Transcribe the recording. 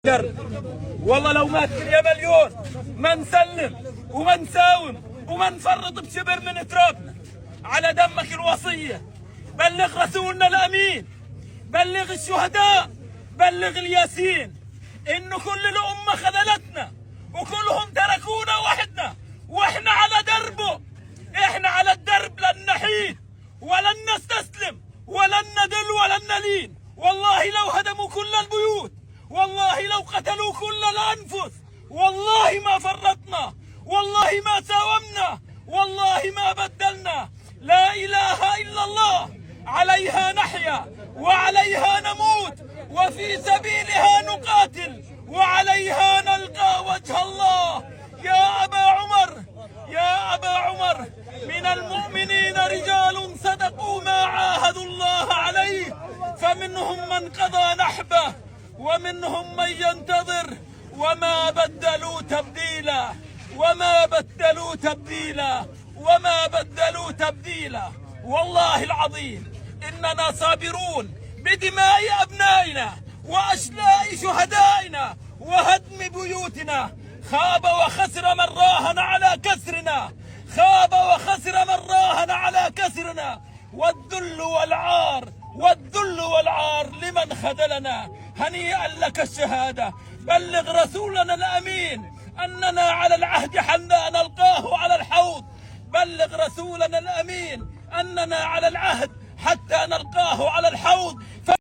والله لو مات يا مليون ما نسلم وما نساوم وما نفرط بشبر من ترابنا على دمك الوصية. بلغ رسولنا الأمين، بلغ الشهداء، بلغ الياسين إنه كل الأمة خذلتنا وكلهم تركونا وحدنا، وإحنا على دربه، إحنا على الدرب لن نحيد ولن نستسلم ولن ندل ولن نلين. والله لو هدموا كل البيوت، والله لو قتلوا كل الأنفس، والله ما فرطنا، والله ما ساومنا، والله ما بدلنا. لا إله إلا الله، عليها نحيا وعليها نموت وفي سبيلها نقاتل وعليها نلقى وجه الله. يا أبا عمر، يا أبا عمر، من المؤمنين رجال صدقوا ما عاهدوا الله عليه، فمنهم من قضى نحبه ومنهم من ينتظر وما بدلوا تبديلا، وما بدلوا تبديلا، وما بدلوا تبديلا. والله العظيم إننا صابرون بدماء أبنائنا وأشلاء شهدائنا وهدم بيوتنا. خاب وخسر من راهن على كسرنا، خاب وخسر من راهن على كسرنا. والذل والعار، والذل والعار لمن خذلنا. هنيئا لك الشهادة. بلغ رسولنا الأمين أننا على العهد حتى نلقاه على الحوض. بلغ رسولنا الأمين أننا على العهد حتى نلقاه على الحوض.